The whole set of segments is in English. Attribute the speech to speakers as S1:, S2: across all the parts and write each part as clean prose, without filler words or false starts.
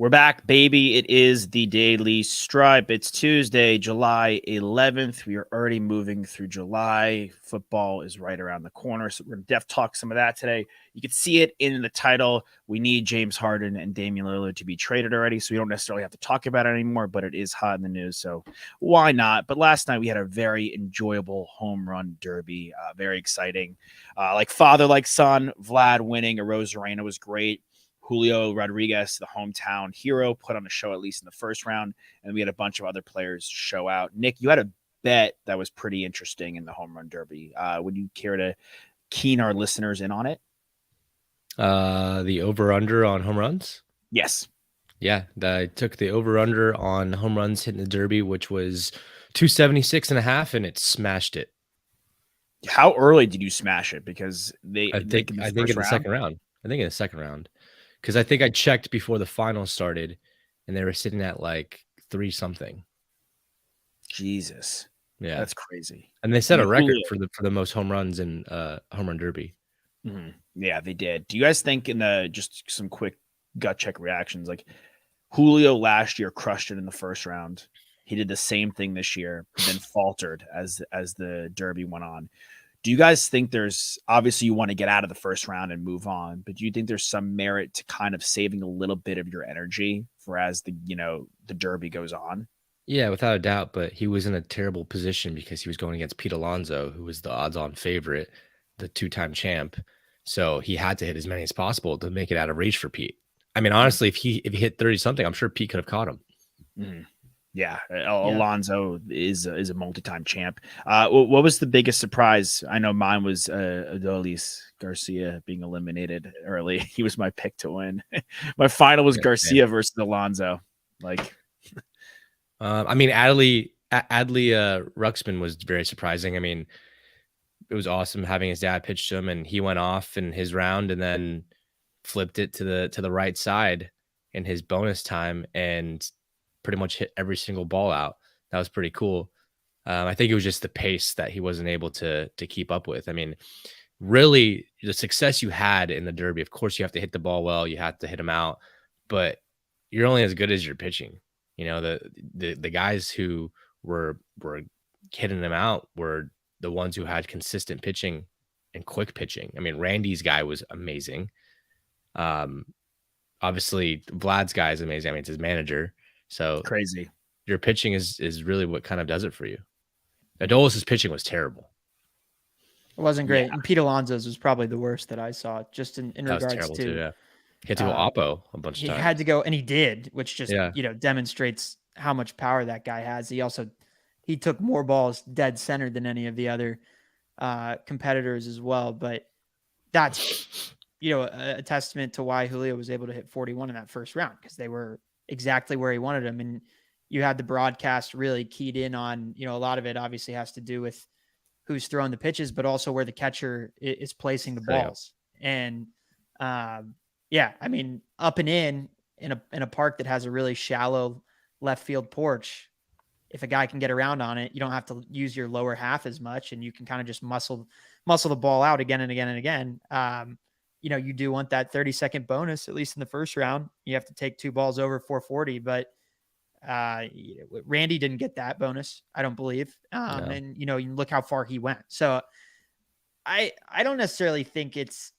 S1: We're back, baby. It is the Daily Stripe. It's Tuesday, July 11th. We are already moving through July. Football is right around the corner, so we're going to talk some of that today. You can see it in the title. We need James Harden and Damian Lillard to be traded already, so we don't necessarily have to talk about it anymore, but it is hot in the news, so why not? But last night we had a very enjoyable home run derby, very exciting. Like father, like son, Vlad winning. Arozarena was great. Julio Rodriguez, the hometown hero, put on a show at least in the first round, and we had a bunch of other players show out. Nick, you had a bet that was pretty interesting in the home run derby. Would you care to keen our listeners in on it?
S2: The over-under on home runs?
S1: Yes.
S2: Yeah, I took the over-under on home runs hitting the derby, which was 276.5, and it smashed it.
S1: How early did you smash it? Because
S2: I think in the second round. I think in the second round. Because I think I checked before the finals started, and they were sitting at like 3-something.
S1: Jesus,
S2: yeah,
S1: that's crazy.
S2: And they set a record for the most home runs in home run derby.
S1: Mm-hmm. Yeah, they did. Do you guys think just some quick gut check reactions? Like Julio last year crushed it in the first round. He did the same thing this year, but then faltered as the derby went on. Do you guys think there's obviously you want to get out of the first round and move on, but do you think there's some merit to kind of saving a little bit of your energy for as the derby goes on?
S2: Yeah, without a doubt, but he was in a terrible position because he was going against Pete Alonso, who was the odds-on favorite, the two-time champ. So he had to hit as many as possible to make it out of reach for Pete. I mean, honestly, if he hit 30-something, I'm sure Pete could have caught him.
S1: Mm-hmm. Yeah, Alonso is a multi-time champ. What was the biggest surprise? I know mine was Adolis Garcia being eliminated early. He was my pick to win. My final was Garcia versus Alonso. Like,
S2: I mean, Adley Ruxpin was very surprising. I mean, it was awesome having his dad pitch to him, and he went off in his round and then flipped it to the right side in his bonus time and pretty much hit every single ball out. That was pretty cool. I think it was just the pace that he wasn't able to keep up with. I mean, really, the success you had in the derby, of course, you have to hit the ball well, you have to hit them out, but you're only as good as your pitching. You know, the guys who were hitting them out were the ones who had consistent pitching and quick pitching. I mean, Randy's guy was amazing. Obviously, Vlad's guy is amazing. I mean, it's his manager. So
S1: crazy.
S2: Your pitching is really what kind of does it for you. Adolis' pitching was terrible.
S3: It wasn't great. Yeah. And Pete Alonso's was probably the worst that I saw, just in regards to.
S2: Too, yeah. He had to go oppo a bunch of times.
S3: He had to go, and he did, which just demonstrates how much power that guy has. He took more balls dead center than any of the other competitors as well. But that's a testament to why Julio was able to hit 41 in that first round, because they were exactly where he wanted them. And you had the broadcast really keyed in on, a lot of it obviously has to do with who's throwing the pitches, but also where the catcher is placing the balls. And I mean, up and in a park that has a really shallow left field porch, if a guy can get around on it, you don't have to use your lower half as much, and you can kind of just muscle the ball out again and again and again. You do want that 30-second bonus, at least in the first round. You have to take 2 balls over 440, but Randy didn't get that bonus, I don't believe. And you look how far he went. So I don't necessarily think it's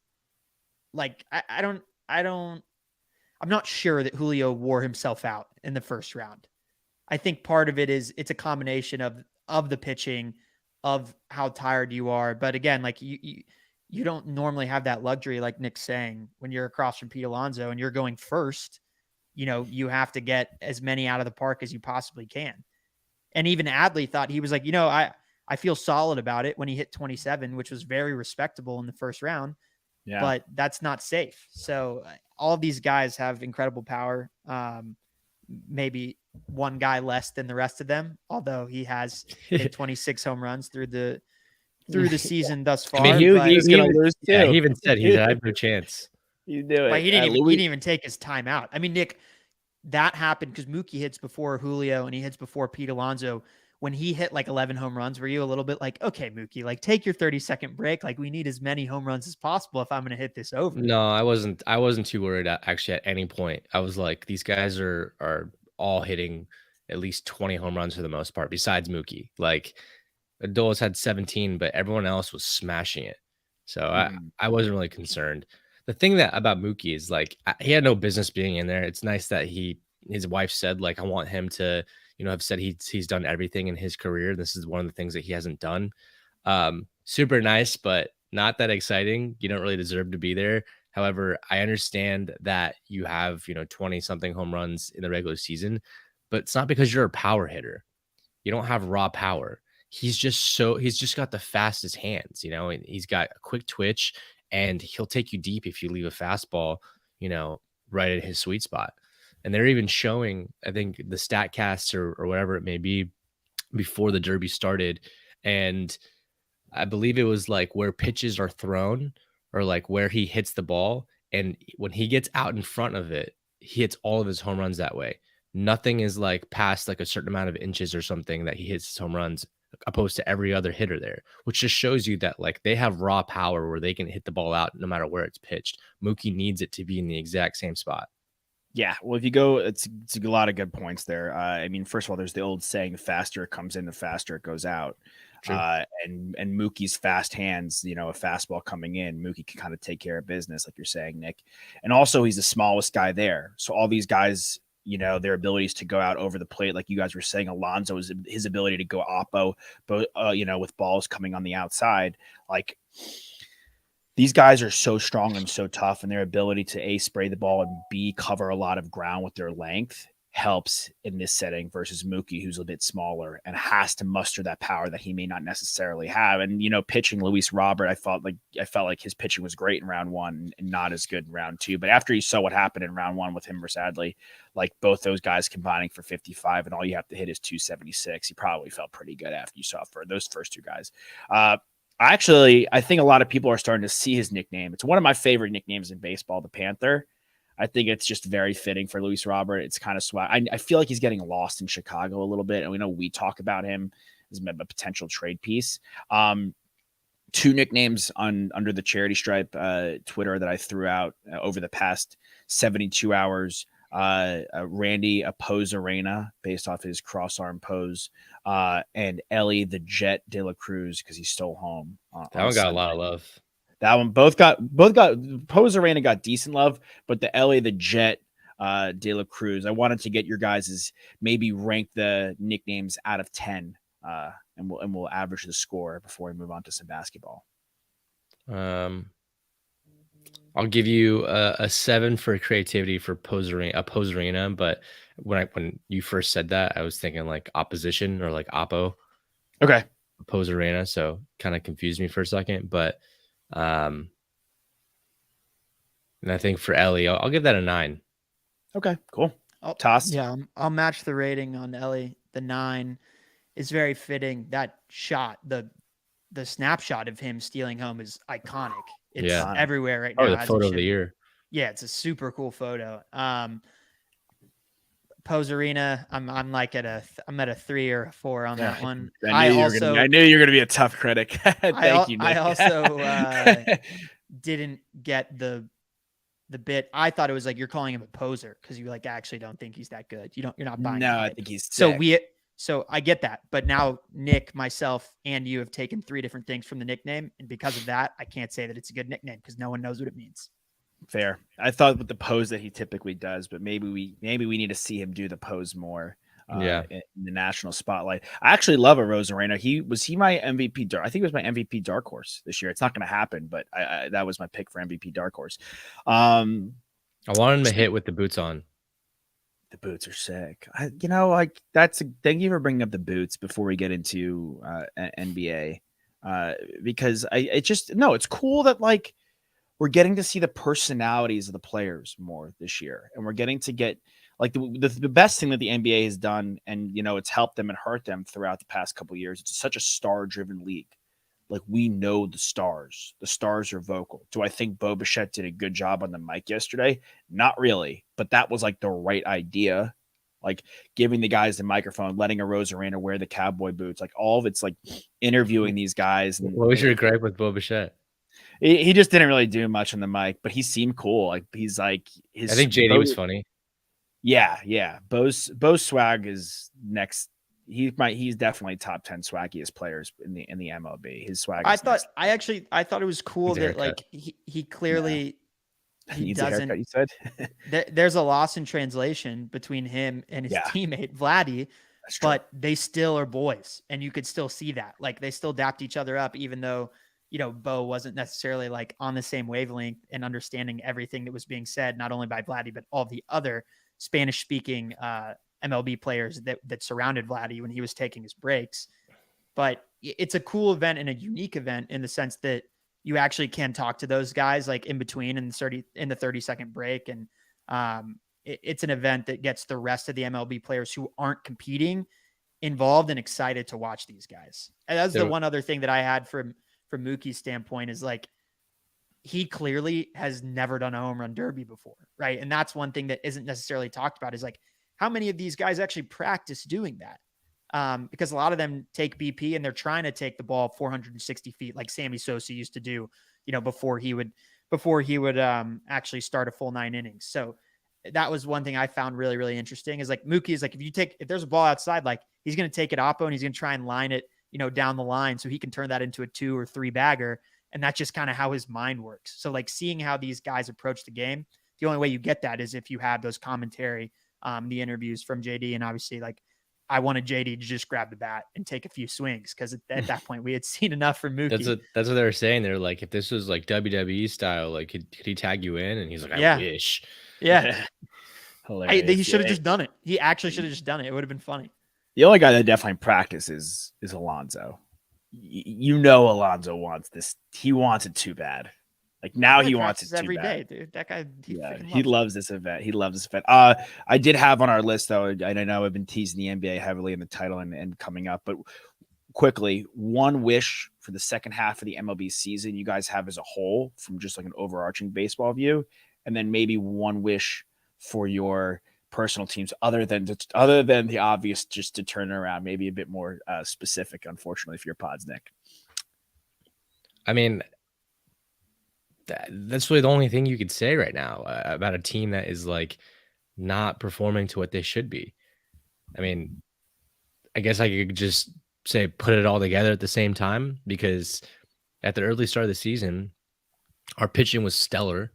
S3: like, I'm not sure that Julio wore himself out in the first round. I think part of it is it's a combination of the pitching, of how tired you are. But again, like you don't normally have that luxury, like Nick's saying, when you're across from Pete Alonso and you're going first, you have to get as many out of the park as you possibly can. And even Adley thought, he was like, I feel solid about it when he hit 27, which was very respectable in the first round, but that's not safe. So all of these guys have incredible power. Maybe one guy less than the rest of them, although he has hit 26 home runs through the season thus far.
S2: I mean, he was going to lose too. Yeah, he even said I have no chance.
S1: You do it.
S3: But he didn't even take his time out. I mean, Nick, that happened because Mookie hits before Julio and he hits before Pete Alonso when he hit like 11 home runs, were you a little bit like, okay, Mookie, like take your 30-second break. Like we need as many home runs as possible if I'm going to hit this over.
S2: No, I wasn't too worried actually at any point. I was like, these guys are all hitting at least 20 home runs for the most part, besides Mookie. Like Adolis had 17, but everyone else was smashing it. So I wasn't really concerned. The thing that about Mookie is like he had no business being in there. It's nice that his wife said like I want him to, have said he's done everything in his career. This is one of the things that he hasn't done. Super nice, but not that exciting. You don't really deserve to be there. However, I understand that you have, 20 something home runs in the regular season, but it's not because you're a power hitter. You don't have raw power. He's just got the fastest hands, and he's got a quick twitch and he'll take you deep if you leave a fastball, right at his sweet spot. And they're even showing, I think the StatCast or whatever it may be before the Derby started. And I believe it was like where pitches are thrown or like where he hits the ball. And when he gets out in front of it, he hits all of his home runs that way. Nothing is like past like a certain amount of inches or something that he hits his home runs, opposed to every other hitter there, which just shows you that like they have raw power where they can hit the ball out no matter where it's pitched. Mookie needs it to be in the exact same spot.
S1: Yeah, well, if you go, it's a lot of good points there. I mean, first of all, there's the old saying, the faster it comes in, the faster it goes out. And Mookie's fast hands, a fastball coming in, Mookie can kind of take care of business, like you're saying, Nick. And also, he's the smallest guy there. So all these guys, their abilities to go out over the plate, like you guys were saying, Alonso is his ability to go oppo, but with balls coming on the outside, like these guys are so strong and so tough, and their ability to A, spray the ball, and B, cover a lot of ground with their length helps in this setting versus Mookie, who's a bit smaller and has to muster that power that he may not necessarily have. And, pitching Luis Robert, I felt like his pitching was great in round one and not as good in round two. But after you saw what happened in round one with him versus Adley, like both those guys combining for 55 and all you have to hit is 276, he probably felt pretty good after you saw for those first two guys. I think a lot of people are starting to see his nickname. It's one of my favorite nicknames in baseball, the Panther. I think it's just very fitting for Luis Robert. It's kind of swag. I feel like he's getting lost in Chicago a little bit. And we talk about him as a potential trade piece. Two nicknames under the charity stripe Twitter that I threw out over the past 72 hours. Randy Arena based off his cross arm pose, and Ellie the Jet De La Cruz because he stole home.
S2: That one got a lot of love.
S1: That one both got Arena got decent love, but the Ellie the Jet De La Cruz, I wanted to get your guys's maybe rank the nicknames out of 10, and we'll average the score before we move on to some basketball.
S2: I'll give you a 7 for creativity for Posarina, but when you first said that, I was thinking like opposition or like oppo.
S1: Okay.
S2: Posarina, so kind of confused me for a second, but and I think for Ellie, I'll give that a 9.
S1: Okay, cool. Toss.
S3: Yeah, I'll match the rating on Ellie. The 9 is very fitting. That shot, the snapshot of him stealing home is iconic. It's everywhere right now.
S2: Oh, the photo of the year.
S3: Yeah, it's a super cool photo. Posarina, I'm like I'm at a 3 or a 4 on that one.
S1: I knew you were gonna be a tough critic. Thank you, Nick.
S3: I also didn't get the bit. I thought it was like you're calling him a poser because you like actually don't think he's that good. You're not buying.
S1: No, I think he's sick.
S3: So I get that, but now Nick, myself, and you have taken 3 different things from the nickname, and because of that, I can't say that it's a good nickname because no one knows what it means.
S1: Fair. I thought with the pose that he typically does, but maybe we need to see him do the pose more. In the national spotlight. I actually love a Rosarena. Was he my MVP? I think it was my MVP dark horse this year. It's not going to happen, but that was my pick for MVP dark horse. I
S2: wanted him to hit with the boots on.
S1: The boots are sick. Thank you for bringing up the boots before we get into NBA, because it's cool that like we're getting to see the personalities of the players more this year, and we're getting to get like the best thing that the NBA has done, and it's helped them and hurt them throughout the past couple of years. It's such a star-driven league. Like we know the stars. The stars are vocal. Do I think Bo Bichette did a good job on the mic yesterday? Not really, but that was like the right idea. like giving the guys the microphone, letting a Rosarena wear the cowboy boots, like all of it's like interviewing these guys. And
S2: what was your gripe with Bo Bichette?
S1: He just didn't really do much on the mic, but he seemed cool. Like he's like his.
S2: I think JD was funny.
S1: Yeah. Bo's swag is next. He's definitely top 10 swaggiest players in the MLB. His swag.
S3: I thought it was cool that like he clearly he doesn't.
S1: A haircut, you said?
S3: There's a loss in translation between him and his teammate Vladdy, but they still are boys, and you could still see that. Like they still dapped each other up, even though Bo wasn't necessarily like on the same wavelength and understanding everything that was being said, not only by Vladdy but all the other Spanish-speaking MLB players that surrounded Vladdy when he was taking his breaks. But it's a cool event and a unique event in the sense that you actually can talk to those guys like in between in the 30-second break. And it's an event that gets the rest of the MLB players who aren't competing involved and excited to watch these guys. And that's the one other thing that I had from Mookie's standpoint is like, he clearly has never done a home run derby before. Right. And that's one thing that isn't necessarily talked about is like, how many of these guys actually practice doing that? Because a lot of them take BP and they're trying to take the ball 460 feet like Sammy Sosa used to do, before he would actually start a full 9 innings. So that was one thing I found really, really interesting is like Mookie is like, if there's a ball outside, like he's going to take it oppo and he's going to try and line it, down the line so he can turn that into a 2 or 3 bagger. And that's just kind of how his mind works. So like seeing how these guys approach the game, the only way you get that is if you have those commentary, the interviews from JD. And obviously like I wanted JD to just grab the bat and take a few swings. Cause at that point we had seen enough from Mookie.
S2: That's what they were saying. They're like, if this was like WWE style, like could he tag you in? And he's like, I wish.
S3: Yeah. He should have just done it. He actually should have just done it. It would have been funny.
S1: The only guy that definitely practices is Alonso. Alonso wants this. He wants it too bad. Like now he wants it
S3: every
S1: too
S3: day,
S1: bad.
S3: dude. That guy,
S1: he loves this event. He loves this event. I did have on our list though. I know I've been teasing the NBA heavily in the title and coming up, but quickly, one wish for the second half of the MLB season you guys have as a whole from just like an overarching baseball view, and then maybe one wish for your personal teams other than the obvious, just to turn it around, maybe a bit more specific, unfortunately, for your pods, Nick.
S2: I mean, that's really the only thing you could say right now about a team that is like not performing to what they should be. I mean, I guess I could just say put it all together at the same time, because at the early start of the season, our pitching was stellar,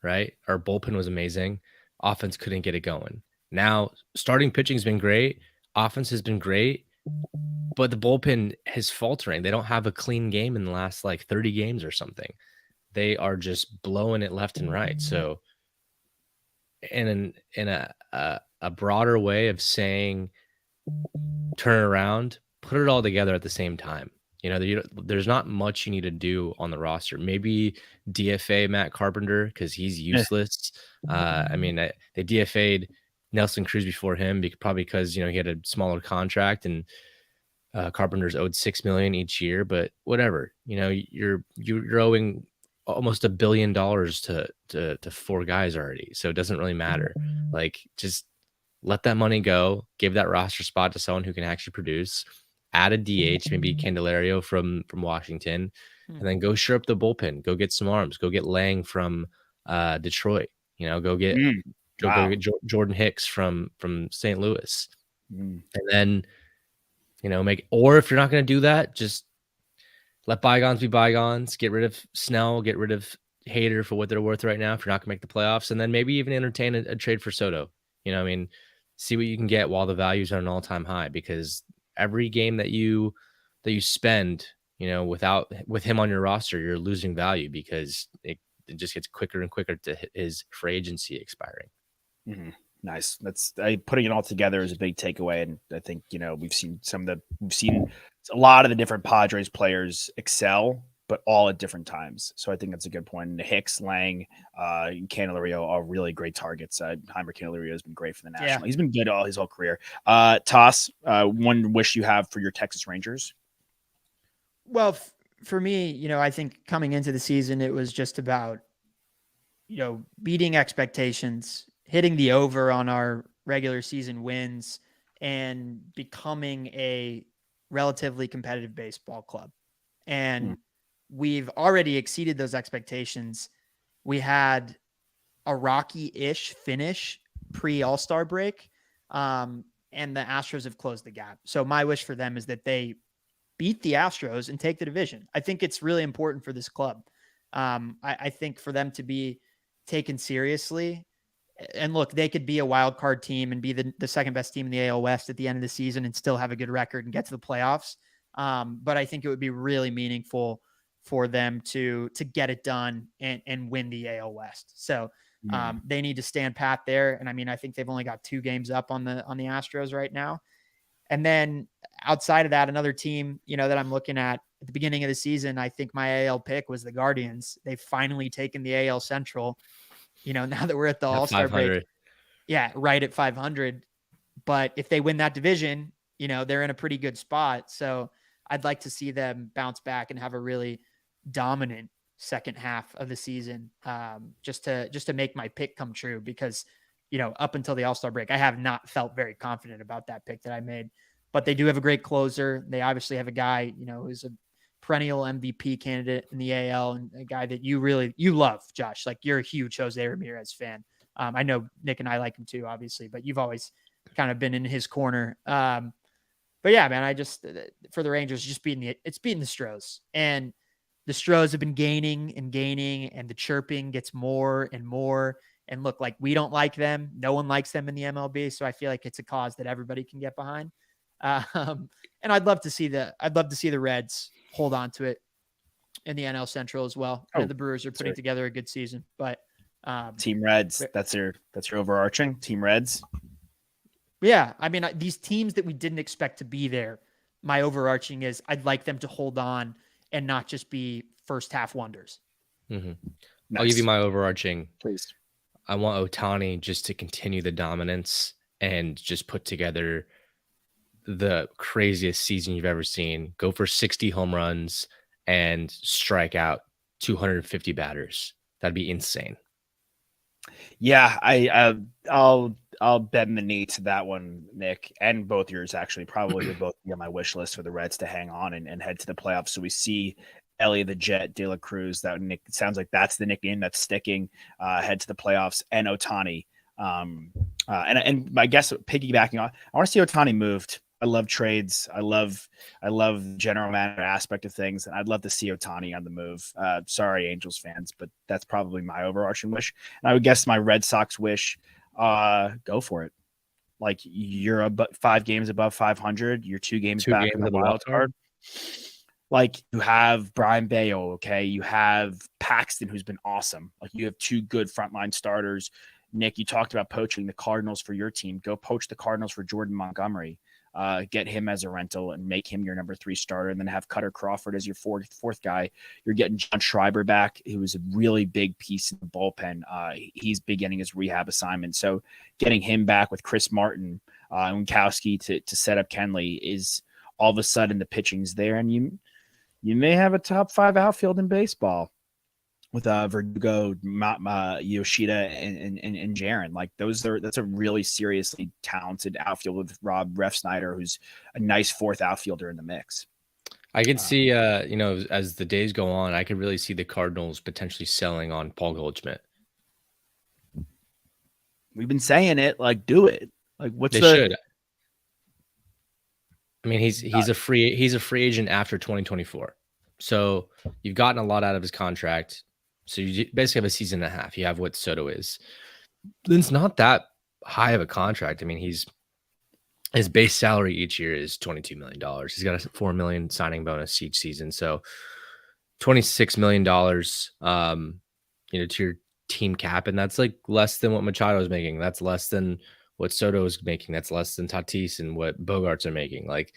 S2: right? Our bullpen was amazing. Offense couldn't get it going. Now, starting pitching has been great. Offense has been great, but the bullpen is faltering. They don't have a clean game in the last like 30 games or something. They are just blowing it left and right. So in a broader way of saying turn around, put it all together at the same time. There's not much you need to do on the roster. Maybe DFA Matt Carpenter because he's useless. I mean, they DFA'd Nelson Cruz before him, probably because he had a smaller contract and Carpenter's owed $6 million each year. But whatever, you're owing almost $1 billion to 4 guys already, so it doesn't really matter. Like, just let that money go. Give that roster spot to someone who can actually produce. Add a DH, maybe Candelario from Washington, and then go shore up the bullpen. Go get some arms. Go get Lang from Detroit. Go get Jordan Hicks from St. Louis, and then or if you're not going to do that, just let bygones be bygones. Get rid of Snell. Get rid of Hader for what they're worth right now if you're not going to make the playoffs, and then maybe even entertain a trade for Soto. See what you can get while the values are an all-time high, because every game that you spend, with him on your roster, you're losing value because it just gets quicker and quicker to hit his free agency expiring.
S1: Mm-hmm. Nice. That's putting it all together is a big takeaway, and I think we've seen a lot of the different Padres players excel, but all at different times. So I think that's a good point. And Hicks, Lang, Candelario are really great targets. Heimer Candelario has been great for the National. Yeah. He's been good all his whole career. Toss, one wish you have for your Texas Rangers?
S3: Well, for me, I think coming into the season, it was just about, beating expectations, hitting the over on our regular season wins and becoming a relatively competitive baseball club. And we've already exceeded those expectations. We had a rocky-ish finish pre-All-Star break, and the Astros have closed the gap. So my wish for them is that they beat the Astros and take the division. I think it's really important for this club. I think for them to be taken seriously, and look, they could be a wild card team and be the second best team in the AL West at the end of the season and still have a good record and get to the playoffs. But I think it would be really meaningful for them to get it done and win the AL West. So they need to stand pat there. And I mean, I think they've only got 2 games up on the Astros right now. And then outside of that, another team, that I'm looking at the beginning of the season, I think my AL pick was the Guardians. They've finally taken the AL Central, now that we're at the All-Star break. Yeah, right at 500. But if they win that division, they're in a pretty good spot. So I'd like to see them bounce back and have a really dominant second half of the season, just to make my pick come true, because up until the All-Star break, I have not felt very confident about that pick that I made. But they do have a great closer. They obviously have a guy, who's a perennial MVP candidate in the AL, and a guy that you love, Josh. Like, you're a huge Jose Ramirez fan. I know Nick and I like him too, obviously, but you've always kind of been in his corner. But yeah, man, I just, for the Rangers, just beating the Stros, and the Stros have been gaining, and the chirping gets more and more. And look, like, we don't like them. No one likes them in the MLB. So I feel like it's a cause that everybody can get behind. And I'd love to see the Reds hold on to it in the NL Central as well. The Brewers are putting together a good season, but
S1: Team Reds, that's your overarching Team Reds.
S3: Yeah. I mean, these teams that we didn't expect to be there, my overarching is I'd like them to hold on and not just be first half wonders.
S2: Mm-hmm. Nice. I'll give you my overarching.
S1: Please.
S2: I want Ohtani just to continue the dominance and just put together the craziest season you've ever seen. Go for 60 home runs and strike out 250 batters. That'd be insane.
S1: Yeah, I'll bend the knee to that one, Nick, and both yours actually. Probably would both be on my wish list for the Reds to hang on and head to the playoffs. So we see Ellie the Jet, De La Cruz. That Nick sounds like that's the nickname that's sticking. Head to the playoffs, and Ohtani. And I guess piggybacking on, I want to see Ohtani moved. I love trades. I love the general manager aspect of things, and I'd love to see Ohtani on the move. Sorry, Angels fans, but that's probably my overarching wish. And I would guess my Red Sox wish, go for it. Like, you're 5 games above 500. You're 2 games back in the wild card. Like, you have Brian Bayo, okay? You have Paxton, who's been awesome. Like, you have 2 good frontline starters. Nick, you talked about poaching the Cardinals for your team. Go poach the Cardinals for Jordan Montgomery. Get him as a rental and make him your number 3 starter, and then have Cutter Crawford as your fourth guy. You're getting John Schreiber back, who was a really big piece in the bullpen. He's beginning his rehab assignment. So getting him back with Chris Martin and Winkowski to set up Kenley is all of a sudden the pitching's there, and you may have a top 5 outfield in baseball with Verdugo, Yoshida, and Jaron. Like, that's a really seriously talented outfield with Rob Refsnyder, who's a nice 4th outfielder in the mix.
S2: I could see, as the days go on, I could really see the Cardinals potentially selling on Paul Goldschmidt.
S1: We've been saying it, like, do it. Like,
S2: should. I mean, he's a free agent after 2024. So you've gotten a lot out of his contract. So you basically have a season and a half. You have what Soto is. It's not that high of a contract. I mean, his base salary each year is $22 million. He's got a $4 million signing bonus each season. So $26 million, to your team cap. And that's like less than what Machado is making. That's less than what Soto is making. That's less than Tatis and what Bogarts are making. Like,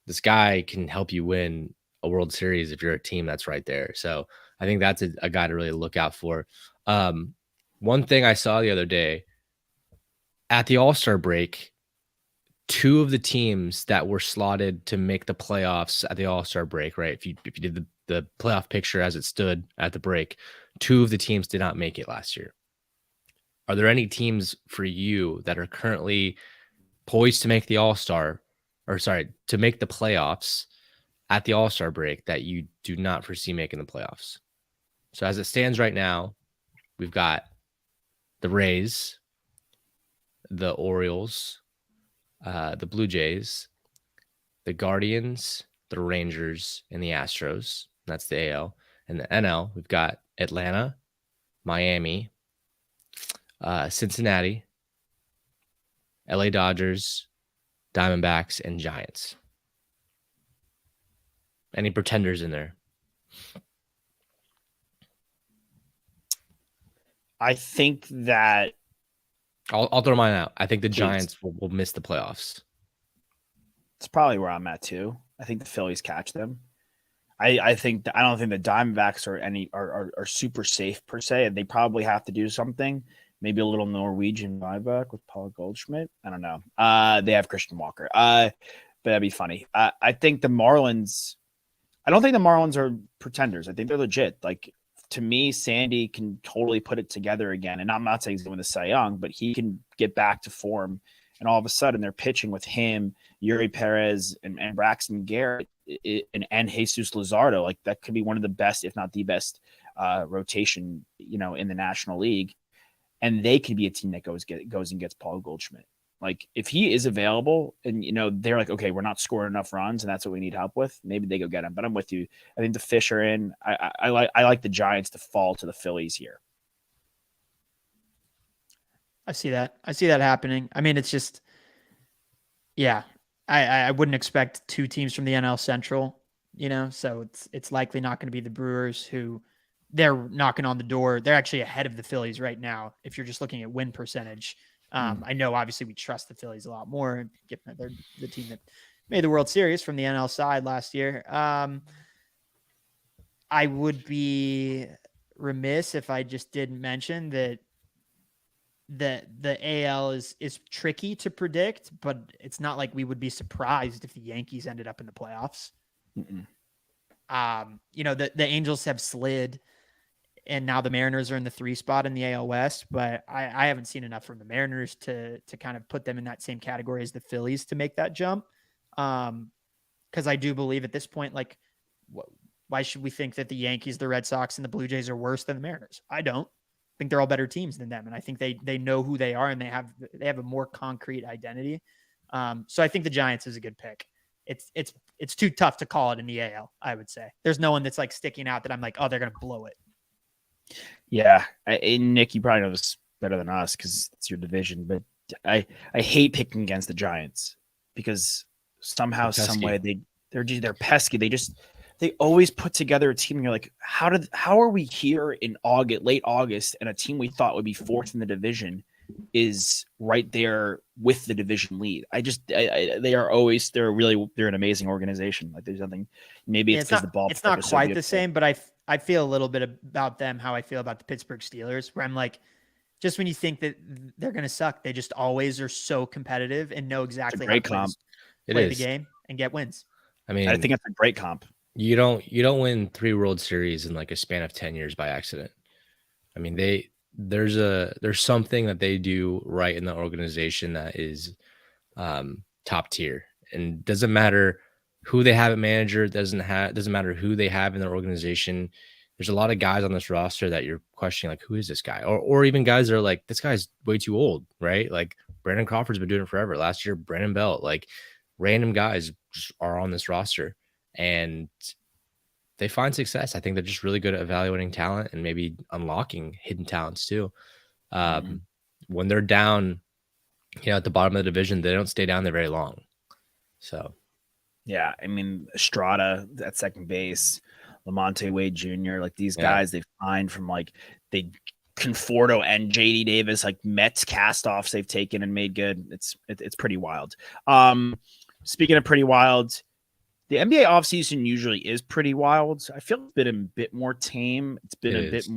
S2: this guy can help you win a World Series if you're a team that's right there. So I think that's a guy to really look out for. One thing I saw the other day at the All-Star break, 2 of the teams that were slotted to make the playoffs at the All-Star break, right? If you did the playoff picture as it stood at the break, 2 of the teams did not make it last year. are there any teams for you that are currently poised to make the to make the playoffs at the All-Star break that you do not foresee making the playoffs? So as it stands right now, we've got the Rays, the Orioles, the Blue Jays, the Guardians, the Rangers, and the Astros. That's the AL. And the NL, we've got Atlanta, Miami, Cincinnati, LA Dodgers, Diamondbacks, and Giants. Any pretenders in there?
S1: I think that
S2: I'll throw mine out. I think the Giants will miss the playoffs.
S1: It's probably where I'm at too. I think the Phillies catch them. I don't think the Diamondbacks are super safe per se, and they probably have to do something. Maybe a little Norwegian buyback with Paul Goldschmidt. I don't know. They have Christian Walker. But that'd be funny. I think the Marlins. I don't think the Marlins are pretenders. I think they're legit. Like, to me, Sandy can totally put it together again. And I'm not saying he's going to Cy Young, but he can get back to form. And all of a sudden, they're pitching with him, Yuri Perez, and Braxton Garrett, and Jesus Luzardo. Like, that could be one of the best, if not the best, rotation, in the National League. And they could be a team that goes and gets Paul Goldschmidt. Like, if he is available and, they're like, okay, we're not scoring enough runs and that's what we need help with, maybe they go get him. But I'm with you. I think the Fish are in. I like the Giants to fall to the Phillies here.
S3: I see that happening. I mean, it's just, yeah, I wouldn't expect two teams from the NL Central, so it's likely not going to be the Brewers, who they're knocking on the door. They're actually ahead of the Phillies right now, if you're just looking at win percentage. I know obviously we trust the Phillies a lot more, given that they're the team that made the World Series from the NL side last year. I would be remiss if I just didn't mention that the AL is tricky to predict, but it's not like we would be surprised if the Yankees ended up in the playoffs. The Angels have slid, and now the Mariners are in the 3 spot in the AL West, but I haven't seen enough from the Mariners to kind of put them in that same category as the Phillies to make that jump. Because I do believe at this point, like, why should we think that the Yankees, the Red Sox, and the Blue Jays are worse than the Mariners? I don't. I think they're all better teams than them, and I think they know who they are, and they have a more concrete identity. So I think the Giants is a good pick. It's too tough to call it in the AL, I would say. There's no one that's like sticking out that I'm like, oh, they're going to blow it.
S1: Yeah. Nick, you probably know this better than us because it's your division, but I hate picking against the Giants because somehow, some way they're pesky. They always put together a team and you're like, how are we here in late August, and a team we thought would be 4th in the division is right there with the division lead? They're an amazing organization. Like, there's nothing, maybe it's because the ball.
S3: It's not quite the same, but I feel a little bit about them how I feel about the Pittsburgh Steelers, where I'm like, just when you think that they're going to suck, they just always are so competitive and know exactly how to play the game and get wins.
S2: I mean,
S1: I think it's a great comp.
S2: You don't win 3 World Series in like a span of 10 years by accident. I mean, there's something that they do right in the organization that is top tier, and doesn't matter who they have at manager. Doesn't matter who they have in their organization. There's a lot of guys on this roster that you're questioning, like, who is this guy? Or even guys that are like, this guy's way too old, right? Like, Brandon Crawford's been doing it forever. Last year, Brandon Belt, like, random guys just are on this roster, and they find success. I think they're just really good at evaluating talent and maybe unlocking hidden talents too. When they're down, at the bottom of the division, they don't stay down there very long. So,
S1: yeah, I mean, Estrada at second base, Lamonte Wade Jr., like, these guys they find from, like, Conforto and JD Davis, like, Mets castoffs they've taken and made good. It's pretty wild. Speaking of pretty wild, the NBA offseason usually is pretty wild. I feel it's been a bit more tame. It's been a bit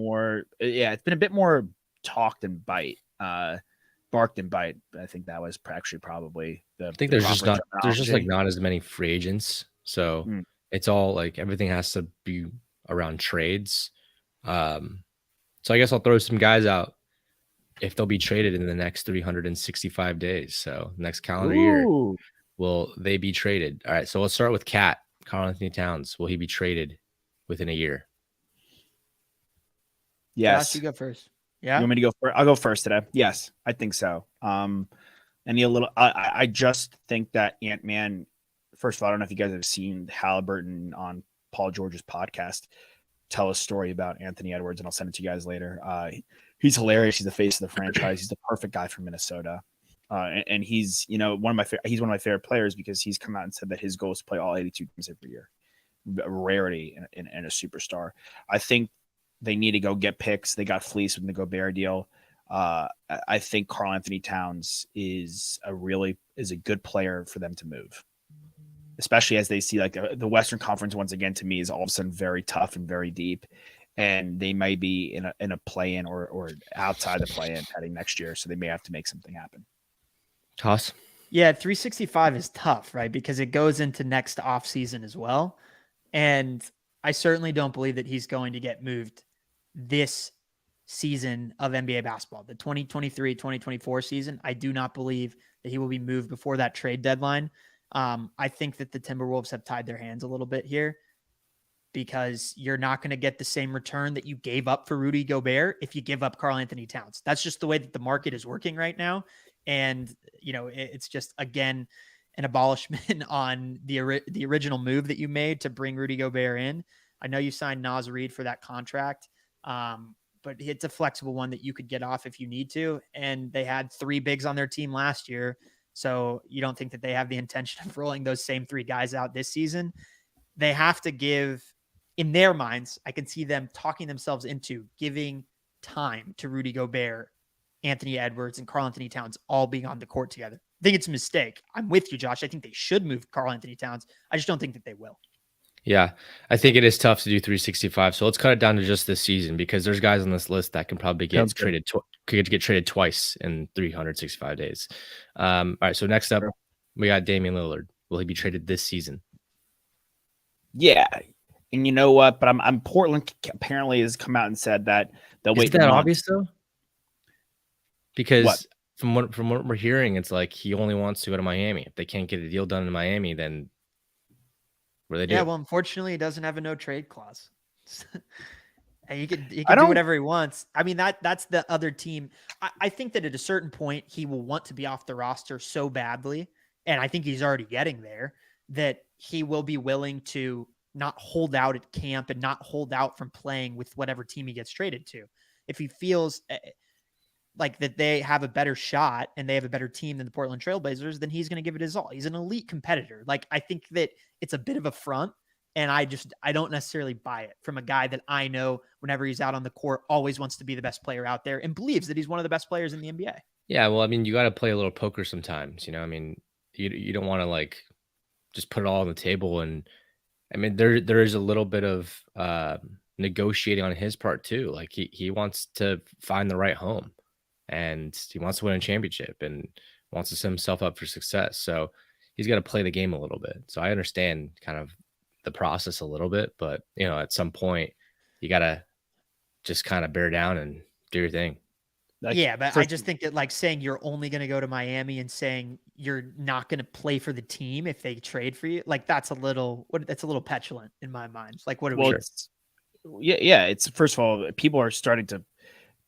S1: more talked and barked and bite. I think that was actually probably I think there's
S2: just like not as many free agents. So it's all like everything has to be around trades. So I guess I'll throw some guys out. if they'll be traded in the next 365 days. So next calendar year, will they be traded? All right. So let's start with Cat, Karl Anthony Towns. Will he be traded within a year?
S1: Yes.
S3: Josh, you go first. Yeah.
S1: You want me to go first? I'll go first today. Yes, I think so. I just think that Ant-Man, first of all, I don't know if you guys have seen Halliburton on Paul George's podcast tell a story about Anthony Edwards, and I'll send it to you guys later. He's hilarious. He's the face of the franchise. He's the perfect guy for Minnesota. And he's, one of my favorite players because he's come out and said that his goal is to play all 82 games every year. A rarity in a superstar. I think they need to go get picks. They got fleeced with the Gobert deal. I think Karl Anthony Towns is a good player for them to move, especially as they see like the Western Conference once again to me is all of a sudden very tough and very deep, and they may be in a play-in or outside the play-in heading next year, so they may have to make something happen.
S2: Toss.
S3: Yeah, 365 is tough, right? Because it goes into next offseason as well. And I certainly don't believe that he's going to get moved this season of NBA basketball, the 2023-2024 season. I do not believe that he will be moved before that trade deadline. I think that the Timberwolves have tied their hands a little bit here because you're not going to get the same return that you gave up for Rudy Gobert if you give up Karl Anthony Towns. That's just the way that the market is working right now. And, it's just, again, an abolishment on the original move that you made to bring Rudy Gobert in. I know you signed Naz Reid for that contract, but it's a flexible one that you could get off if you need to. And they had 3 bigs on their team last year. So you don't think that they have the intention of rolling those same 3 guys out this season. They have to give, in their minds, I can see them talking themselves into giving time to Rudy Gobert, Anthony Edwards, and Karl Anthony Towns all being on the court together. I think it's a mistake. I'm with you, Josh. I think they should move Karl Anthony Towns. I just don't think that they will.
S2: Yeah, I think it is tough to do 365. So let's cut it down to just this season because there's guys on this list that can probably get traded. Could get traded twice in 365 days. All right. So next up, we got Damian Lillard. Will he be traded this season?
S1: Yeah, and you know what? But I'm Portland apparently has come out and said that they'll wait.
S2: Is that obvious though? Because from what we're hearing, it's like he only wants to go to Miami. If they can't get a deal done in Miami, then what do they do?
S3: Yeah, well, unfortunately, he doesn't have a no trade clause. And he can do whatever he wants. I mean, that's the other team. I think that at a certain point, he will want to be off the roster so badly, and I think he's already getting there, that he will be willing to not hold out at camp and not hold out from playing with whatever team he gets traded to. If he feels like that they have a better shot and they have a better team than the Portland Trailblazers, then he's going to give it his all. He's an elite competitor. Like, I think that it's a bit of a front, and I don't necessarily buy it from a guy that I know whenever he's out on the court always wants to be the best player out there and believes that he's one of the best players in the NBA.
S2: Yeah, well, I mean, you got to play a little poker sometimes, I mean, you don't want to like just put it all on the table. And I mean, there is a little bit of negotiating on his part too. Like he wants to find the right home. And he wants to win a championship and wants to set himself up for success. So he's got to play the game a little bit. So I understand kind of the process a little bit, but at some point you got to just kind of bear down and do your thing.
S3: Yeah, but I just think that like saying you're only going to go to Miami and saying you're not going to play for the team if they trade for you, like that's a little petulant in my mind. Like, what are we?
S1: Yeah. It's, first of all, people are starting to.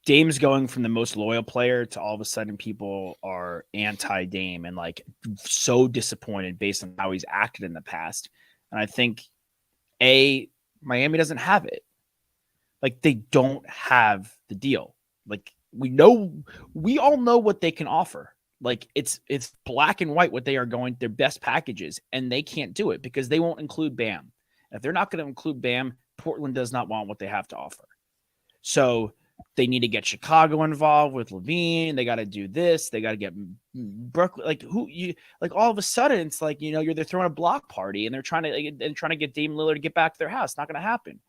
S1: Dame's going from the most loyal player to all of a sudden people are anti-Dame and like so disappointed based on how he's acted in the past. And I think Miami doesn't have it. Like, they don't have the deal. Like, we all know what they can offer. Like, it's black and white what they are going, their best packages, and they can't do it because they won't include Bam. If they're not going to include Bam, Portland does not want what they have to offer. So they need to get Chicago involved with Levine. They got to do this. They got to get Brooklyn. Like all of a sudden, it's like, they're throwing a block party and they're trying to get Dame Lillard to get back to their house. Not going to happen.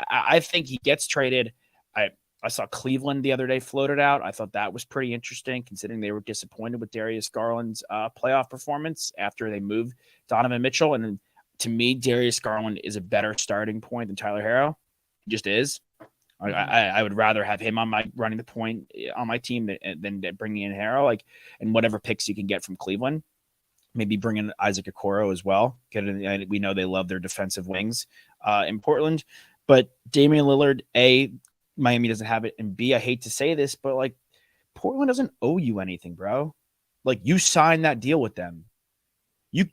S1: I think he gets traded. I saw Cleveland the other day floated out. I thought that was pretty interesting considering they were disappointed with Darius Garland's playoff performance after they moved Donovan Mitchell. And to me, Darius Garland is a better starting point than Tyler Herro. He just is. I would rather have him on my running the point on my team than bringing in Harrell, like, and whatever picks you can get from Cleveland. Maybe bring in Isaac Okoro as well. We know they love their defensive wings in Portland, but Damian Lillard, A, Miami doesn't have it, and B, I hate to say this, but like Portland doesn't owe you anything, bro. Like you signed that deal with them. You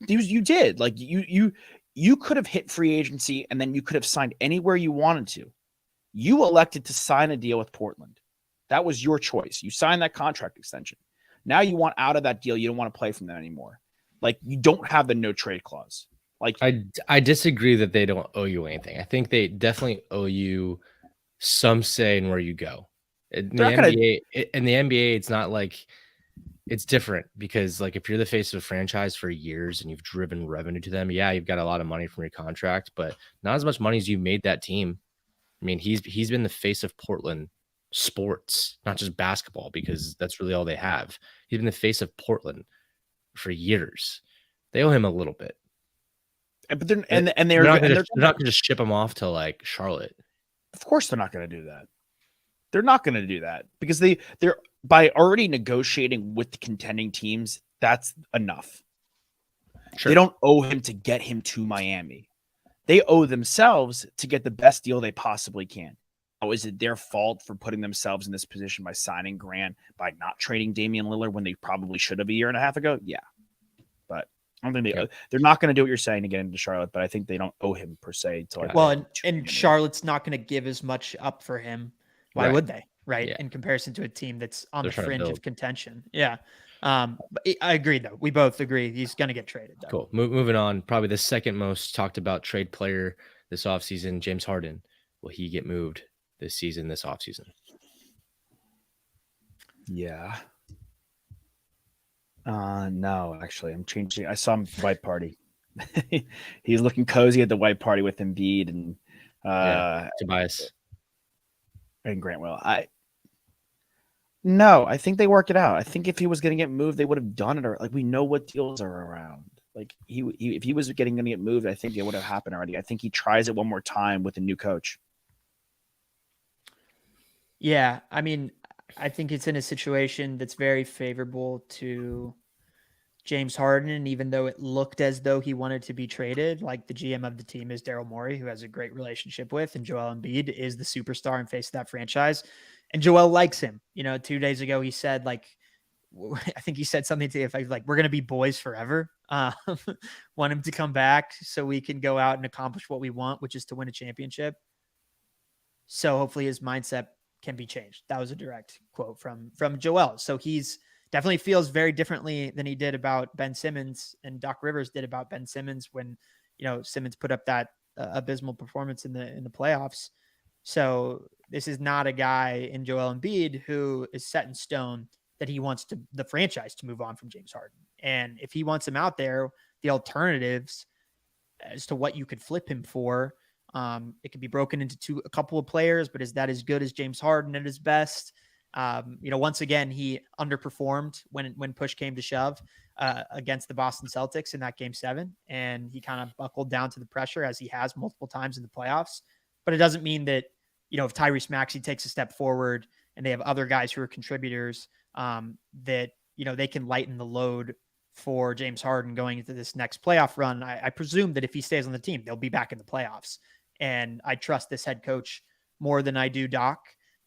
S1: did. Like you could have hit free agency and then you could have signed anywhere you wanted to. You elected to sign a deal with Portland. That was your choice. You signed that contract extension. Now you want out of that deal. You don't want to play from them anymore. Like you don't have the no trade clause. Like
S2: I disagree that they don't owe you anything. I think they definitely owe you some say in where you go. In the NBA, it's not like it's different because like if you're the face of a franchise for years and you've driven revenue to them, yeah, you've got a lot of money from your contract, but not as much money as you made that team. I mean, he's been the face of Portland sports, not just basketball, because that's really all they have. He's been the face of Portland for years. They owe him a little bit.
S1: But they're not
S2: going to just ship him off to like Charlotte.
S1: Of course, they're not going to do that. They're not going to do that because they're by already negotiating with the contending teams. That's enough. Sure. They don't owe him to get him to Miami. They owe themselves to get the best deal they possibly can. Now, is it their fault for putting themselves in this position by signing Grant, by not trading Damian Lillard when they probably should have a year and a half ago? Yeah. But I don't think they're not going to do what you're saying to get into Charlotte, but I think they don't owe him per se.
S3: And Charlotte's not going to give as much up for him. Why would they? Right. Yeah. In comparison to a team that's on the fringe of contention. Yeah. But I agree though. We both agree he's going to get traded. Though.
S2: Cool. Moving on. Probably the second most talked about trade player this offseason, James Harden. Will he get moved this offseason?
S1: Yeah. No, actually, I'm changing. I saw him at the white party. He's looking cozy at the white party with Embiid and
S2: Tobias
S1: and Grantwell. No, I think they work it out. I think if he was going to get moved, they would have done it. Or like we know what deals are around. Like if he was going to get moved, I think it would have happened already. I think he tries it one more time with a new coach.
S3: Yeah, I mean, I think it's in a situation that's very favorable to James Harden. And even though it looked as though he wanted to be traded, like the GM of the team is Daryl Morey, who has a great relationship with, and Joel Embiid is the superstar and face of that franchise. And Joel likes him. 2 days ago, he said, like, I think he said something to the effect like, we're going to be boys forever. Want him to come back so we can go out and accomplish what we want, which is to win a championship. So hopefully his mindset can be changed. That was a direct quote from Joel. So he's definitely feels very differently than he did about Ben Simmons, and Doc Rivers did about Ben Simmons when, Simmons put up that abysmal performance in the playoffs. So this is not a guy in Joel Embiid who is set in stone that he wants the franchise to move on from James Harden. And if he wants him out there, the alternatives as to what you could flip him for, it could be broken into a couple of players, but is that as good as James Harden at his best? Once again, he underperformed when push came to shove against the Boston Celtics in that Game 7, and he kind of buckled down to the pressure as he has multiple times in the playoffs. But it doesn't mean that, if Tyrese Maxey takes a step forward and they have other guys who are contributors, that, they can lighten the load for James Harden going into this next playoff run. I presume that if he stays on the team, they'll be back in the playoffs. And I trust this head coach more than I do Doc.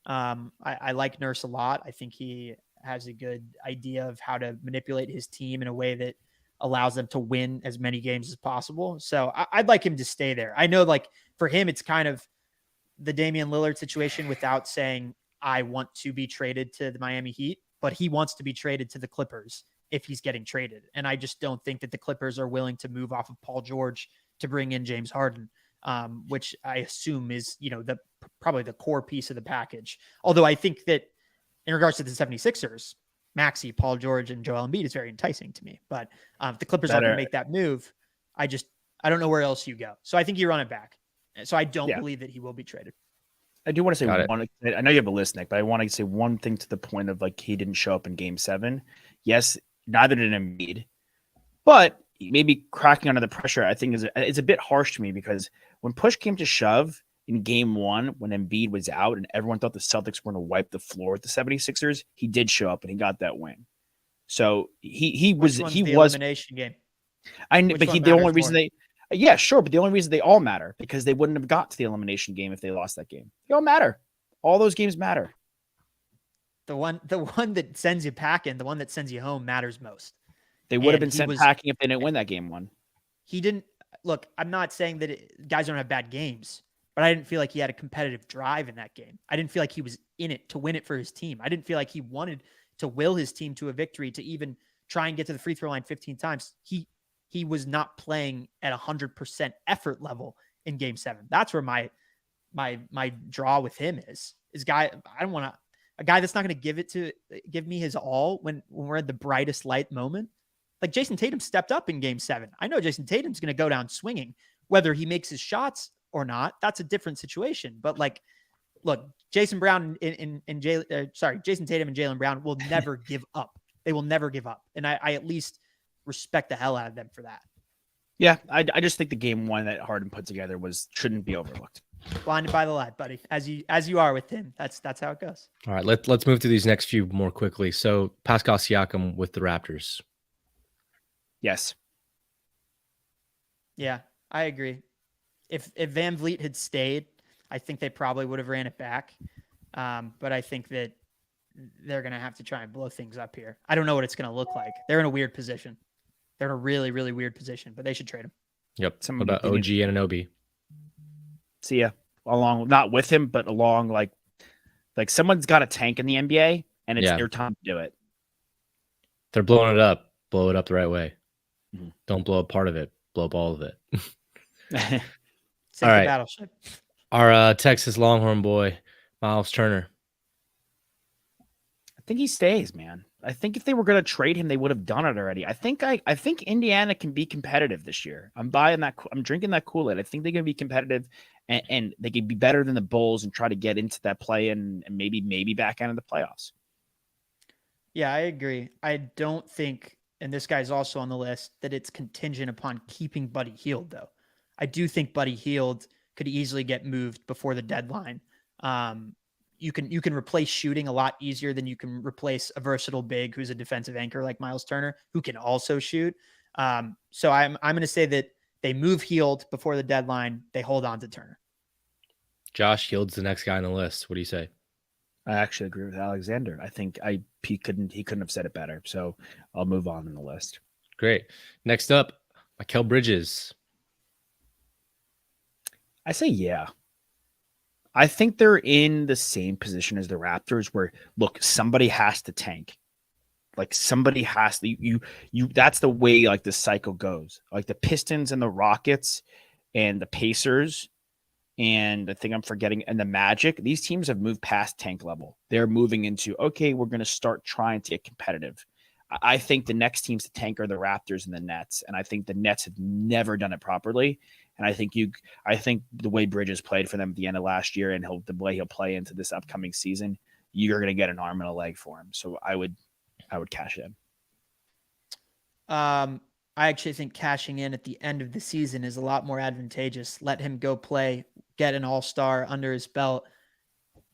S3: I like Nurse a lot. I think he has a good idea of how to manipulate his team in a way that allows them to win as many games as possible. So I'd like him to stay there. I know, like, for him, it's kind of the Damian Lillard situation without saying, I want to be traded to the Miami Heat, but he wants to be traded to the Clippers if he's getting traded. And I just don't think that the Clippers are willing to move off of Paul George to bring in James Harden, which I assume is, probably the core piece of the package. Although I think that in regards to the 76ers, Maxey, Paul George, and Joel Embiid is very enticing to me. But if the Clippers aren't going to make that move, I don't know where else you go. So I think you run it back. So I don't believe that he will be traded.
S1: I do want to say one. I know you have a list, Nick, but I want to say one thing to the point of, like, he didn't show up in Game 7. Yes, neither did Embiid, but maybe cracking under the pressure, I think is a bit harsh to me, because when push came to shove, in game 1 when Embiid was out and everyone thought the Celtics were going to wipe the floor with the 76ers, he did show up and he got that win. So he was
S3: elimination game.
S1: The only reason but the only reason they all matter because they wouldn't have got to the elimination game if they lost that game. They all matter. All those games matter.
S3: The one that sends you packing, the one that sends you home matters most.
S1: They would have been sent packing if they didn't win that game 1.
S3: He didn't look. I'm not saying that guys don't have bad games, but I didn't feel like he had a competitive drive in that game. I didn't feel like he was in it to win it for his team. I didn't feel like he wanted to will his team to a victory, to even try and get to the free throw line 15 times. He was not playing at 100% effort level in game 7. That's where my draw with him is guy. I don't want to, a guy that's not going to give me his all when we're at the brightest light moment. Like Jason Tatum stepped up in game 7. I know Jason Tatum's going to go down swinging, whether he makes his shots or not. That's a different situation. But like, look, Jason Tatum and Jaylen Brown will never give up. They will never give up. And I at least respect the hell out of them for that.
S1: Yeah. I just think the game 1 that Harden put together shouldn't be overlooked.
S3: Blinded by the light, buddy. As you are with him. That's how it goes.
S2: All right. Let's move to these next few more quickly. So Pascal Siakam with the Raptors.
S1: Yes.
S3: Yeah, I agree. If Van Vliet had stayed, I think they probably would have ran it back. But I think that they're going to have to try and blow things up here. I don't know what it's going to look like. They're in a weird position. They're in a really, really weird position, but they should trade him.
S2: Yep. What about OG Anunoby?
S1: See ya. Along, not with him, but along like someone's got a tank in the NBA and it's their time to do it.
S2: They're blowing it up. Blow it up the right way.
S1: Mm-hmm.
S2: Don't blow up part of it. Blow up all of it.
S3: Save
S2: all right.
S3: the battleship.
S2: Our Texas Longhorn boy, Miles Turner.
S1: I think he stays, man. I think if they were going to trade him, they would have done it already. I think Indiana can be competitive this year. I'm buying that. I'm drinking that Kool-Aid. I think they can be competitive and they can be better than the Bulls and try to get into that play and maybe back end of the playoffs.
S3: Yeah, I agree. I don't think, and this guy's also on the list, that it's contingent upon keeping Buddy Hield, though. I do think Buddy Hield could easily get moved before the deadline. You can replace shooting a lot easier than you can replace a versatile big who's a defensive anchor like Miles Turner, who can also shoot. So I'm going to say that they move Hield before the deadline. They hold on to Turner.
S2: Josh, Hield's the next guy on the list. What do you say?
S1: I actually agree with Alexander. I think he couldn't have said it better. So I'll move on in the list.
S2: Great. Next up, Mikal Bridges.
S1: I say yeah. I think they're in the same position as the Raptors where, look, somebody has to tank. Like somebody has to, you that's the way like the cycle goes. Like the Pistons and the Rockets and the Pacers and I think I'm forgetting, and the Magic, these teams have moved past tank level. They're moving into, okay, we're going to start trying to get competitive. I think the next teams to tank are the Raptors and the Nets. And I think the Nets have never done it properly. And I think the way Bridges played for them at the end of last year and the way he'll play into this upcoming season, you're going to get an arm and a leg for him. So I would cash in.
S3: I actually think cashing in at the end of the season is a lot more advantageous. Let him go play, get an all-star under his belt,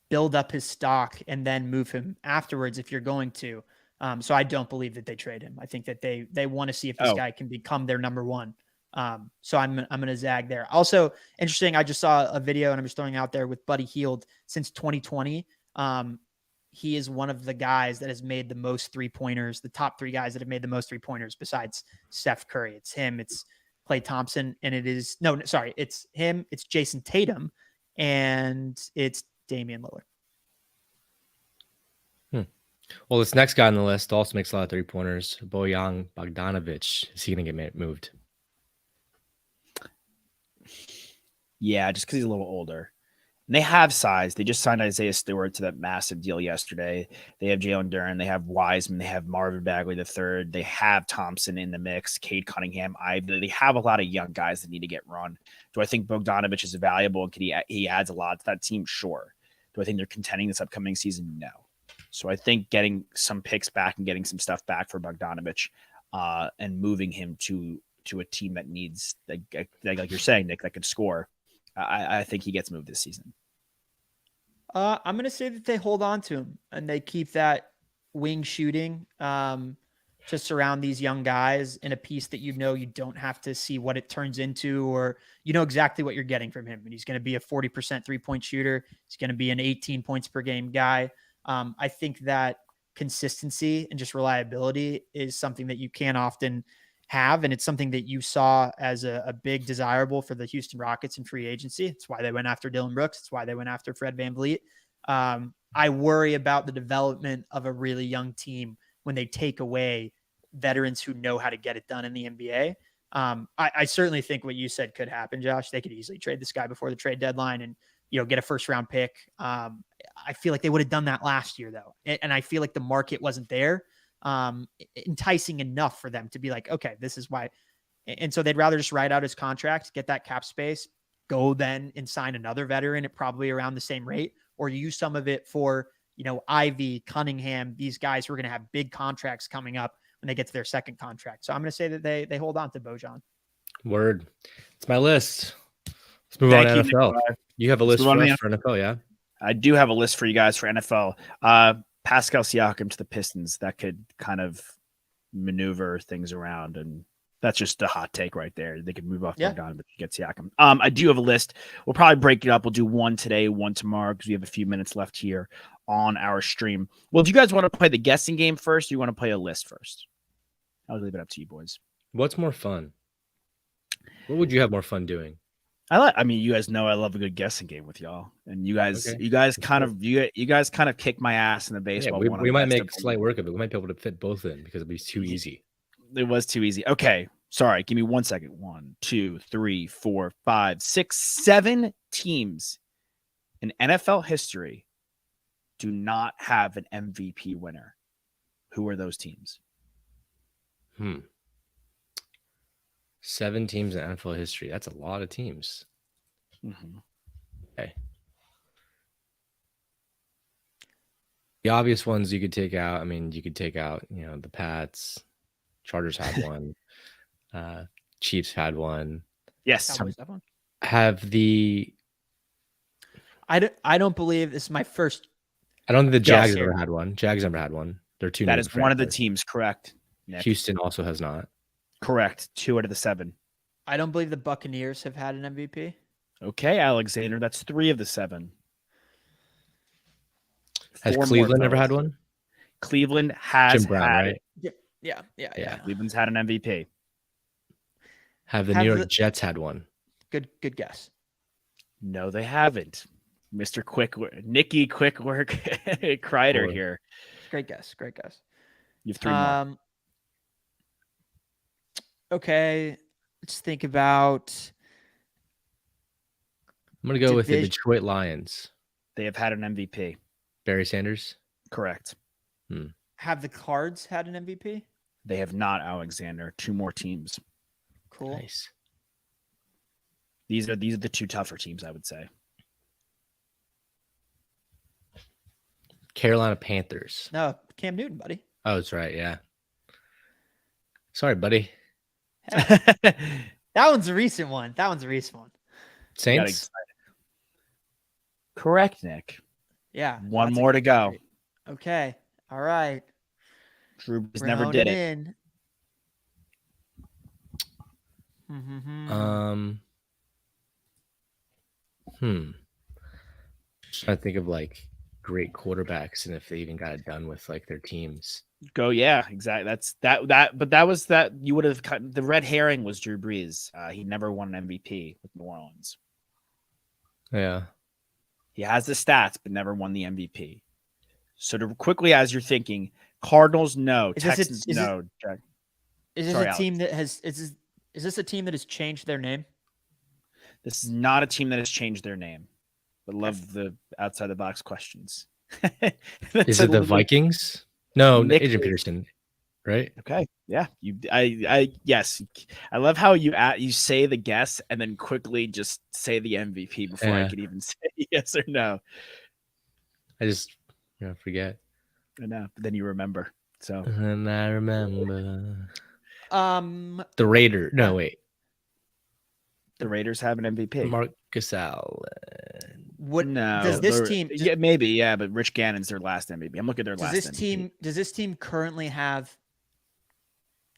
S3: build up his stock, and then move him afterwards if you're going to. So I don't believe that they trade him. I think that they want to see if this guy can become their number one. So I'm going to zag there. Also interesting. I just saw a video and I'm just throwing out there with Buddy Hield since 2020. He is one of the guys that has made the most 3-pointers, the top 3 guys that have made the most 3-pointers besides Steph Curry. It's him, it's Klay Thompson, and it's him, it's Jason Tatum, and it's Damian Lillard.
S2: Well, this next guy on the list also makes a lot of 3-pointers. Bojan Bogdanovic. Is he going to get moved?
S1: Yeah, just because he's a little older. And they have size. They just signed Isaiah Stewart to that massive deal yesterday. They have Jalen Duren. They have Wiseman. They have Marvin Bagley III. They have Thompson in the mix. Cade Cunningham. They have a lot of young guys that need to get run. Do I think Bogdanovic is valuable and he adds a lot to that team? Sure. Do I think they're contending this upcoming season? No. So I think getting some picks back and getting some stuff back for Bogdanovic and moving him to a team that needs, like you're saying, Nick, that could score. I think he gets moved this season.
S3: I'm going to say that they hold on to him and they keep that wing shooting to surround these young guys in a piece that you don't have to see what it turns into, or you know exactly what you're getting from him. And he's going to be a 40% 3-point shooter. He's going to be an 18 points per game guy. I think that consistency and just reliability is something that you can't often have. And it's something that you saw as a big desirable for the Houston Rockets in free agency. It's why they went after Dylan Brooks. It's why they went after Fred VanVleet. I worry about the development of a really young team when they take away veterans who know how to get it done in the NBA. I certainly think what you said could happen, Josh. They could easily trade this guy before the trade deadline and, get a first round pick. I feel like they would have done that last year though. And I feel like the market wasn't there enticing enough for them to be like, okay, this is why. And so they'd rather just write out his contract, get that cap space, go then and sign another veteran at probably around the same rate, or use some of it for, Ivy, Cunningham, these guys who are going to have big contracts coming up when they get to their second contract. So I'm going to say that they hold on to Bojan.
S2: Word. It's my list. Let's move on to NFL. You have a list for us for NFL, yeah?
S1: I do have a list for you guys for NFL. Pascal Siakam to the Pistons. That could kind of maneuver things around, and that's just a hot take right there. They could move off Bogdan, but get Siakam. I do have a list. We'll probably break it up. We'll do one today, one tomorrow, because we have a few minutes left here on our stream. Well, do you guys want to play the guessing game first, or do you want to play a list first? I'll leave it up to you, boys.
S2: What's more fun? What would you have more fun doing?
S1: You guys know I love a good guessing game with y'all, and you guys kind of kick my ass in the baseball.
S2: Yeah, we might make slight work of it. We might be able to fit both in because it'd be too easy.
S1: It was too easy. Okay, sorry. Give me 1 second. 1, 2, 3, 4, 5, 6, 7 teams in NFL history do not have an MVP winner. Who are those teams?
S2: 7 teams in NFL history. That's a lot of teams.
S1: Mm-hmm.
S2: Okay. The obvious ones you could take out. You could take out, the Pats. Chargers had one. Chiefs had one.
S1: Yes.
S2: Have the...
S3: I don't believe this is my first...
S2: I don't think the Jags ever had one. Jags never had one. They're two.
S1: That is one of the teams, correct. Nick.
S2: Houston also has not.
S1: Correct. 2 out of the 7.
S3: I don't believe the Buccaneers have had an MVP.
S1: Okay, Alexander. That's 3 of the 7.
S2: Has Cleveland ever had one?
S1: Cleveland has
S2: Jim Brown,
S1: had
S2: right?
S1: it.
S3: Yeah.
S1: Cleveland's had an MVP.
S2: Have the New York Jets had one?
S3: Good guess.
S1: No, they haven't. Mr. Nicky Quick Work Kreider here.
S3: Great guess.
S1: You have 3 more.
S3: Okay, let's think about...
S2: I'm going to go with the Detroit Lions.
S1: They have had an MVP.
S2: Barry Sanders?
S1: Correct.
S3: Have the Cards had an MVP?
S1: They have not, Alexander. 2 more teams.
S3: Cool.
S2: Nice.
S1: These are the 2 tougher teams, I would say.
S2: Carolina Panthers.
S3: No, Cam Newton, buddy.
S2: Oh, that's right. Yeah. Sorry, buddy.
S3: That one's a recent one.
S2: Saints.
S1: Correct, Nick.
S3: Yeah.
S1: One more to go.
S3: Okay. All right.
S1: Drew Brees never did it.
S2: Just trying to think of great quarterbacks and if they even got it done with their teams.
S1: Go, yeah, exactly. That's that. But that was that. You would have cut the red herring was Drew Brees. He never won an MVP with New Orleans.
S2: Yeah,
S1: he has the stats, but never won the MVP. So to quickly, as you're thinking, Cardinals no, Texans no.
S3: Is this a team that has? Is this a team that has changed their name?
S1: This is not a team that has changed their name. But love the outside the box questions.
S2: Is it the Vikings? No, Adrian Peterson, right?
S1: Okay, yeah. Yes. I love how you say the guess and then quickly just say the MVP before I could even say yes or no.
S2: I just forget.
S1: I know, but then you remember. So
S2: and I remember. The Raiders. No, wait.
S1: The Raiders have an MVP.
S2: Gasol.
S3: What
S1: No,
S3: does this team?
S1: Yeah, maybe. Yeah, but Rich Gannon's their last MVP. I'm looking at their last MVP.
S3: Does this team currently have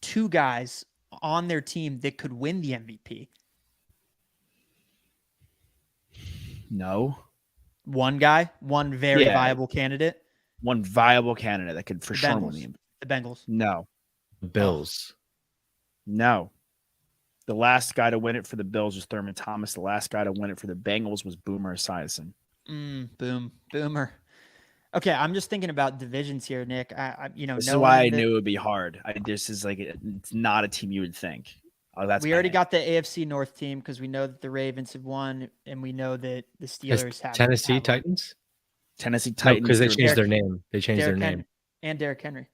S3: two guys on their team that could win the MVP?
S1: No.
S3: One guy, one very viable candidate.
S1: One viable candidate that could for sure win the MVP.
S3: The Bengals.
S1: No.
S2: The Bills.
S1: No. The last guy to win it for the Bills was Thurman Thomas. The last guy to win it for the Bengals was Boomer Esiason.
S3: Boomer. Okay, I'm just thinking about divisions here, Nick.
S1: This is why I knew it would be hard. This is like it's not a team you would think. Oh,
S3: we already got the AFC North team because we know that the Ravens have won, and we know that the Steelers have
S2: Tennessee Titans.
S1: Tennessee Titans
S2: because they changed their name. They changed their name.
S3: And Derrick Henry.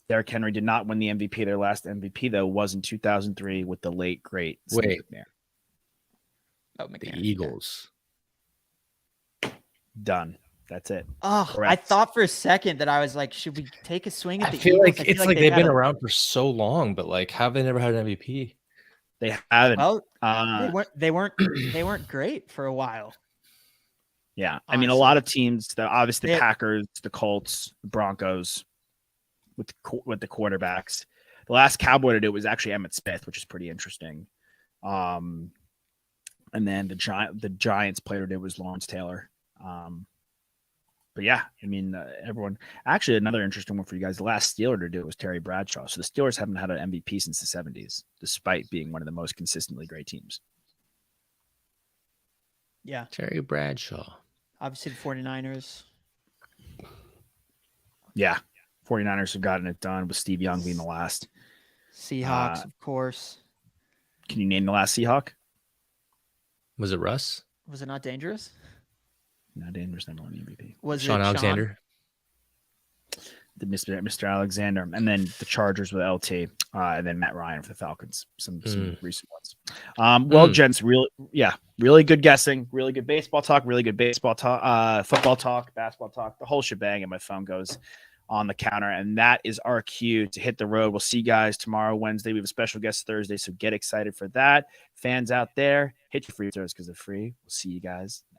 S1: Derrick Henry did not win the MVP. Their last MVP, though, was in 2003 with the late, great
S2: McNair.
S3: McNair.
S2: The Eagles.
S1: Done. That's it.
S3: Oh, correct. I thought for a second that I was like, should we take a swing at the
S2: Eagles?
S3: I
S2: feel like they've been around for so long, but like, have they never had an MVP?
S1: They haven't.
S3: Well, they weren't great for a while.
S1: Yeah, honestly. I mean, a lot of teams. Obviously, the Packers, the Colts, the Broncos, with the quarterbacks. The last Cowboy to do it was actually Emmitt Smith, which is pretty interesting. And then the Giants player to do was Lawrence Taylor. But yeah, I mean, everyone. Actually, another interesting one for you guys. The last Steeler to do it was Terry Bradshaw. So the Steelers haven't had an MVP since the 70s, despite being one of the most consistently great teams.
S3: Yeah,
S2: Terry Bradshaw.
S3: Obviously, the 49ers.
S1: Yeah, 49ers have gotten it done with Steve Young being the last.
S3: Seahawks, of course.
S1: Can you name the last Seahawk?
S2: Was it Russ?
S3: Was it not dangerous?
S1: No, dangerous never won the MVP.
S3: Was
S2: Sean
S3: it
S2: Alexander?
S1: The Mr. Alexander, and then the Chargers with LT, and then Matt Ryan for the Falcons. Some recent ones. Well, gents, really good guessing, really good baseball talk, football talk, basketball talk, the whole shebang. And my phone goes on the counter, and that is our cue to hit the road. We'll see you guys tomorrow, Wednesday. We have a special guest Thursday, so get excited for that. Fans out there, hit your free throws because they're free. We'll see you guys next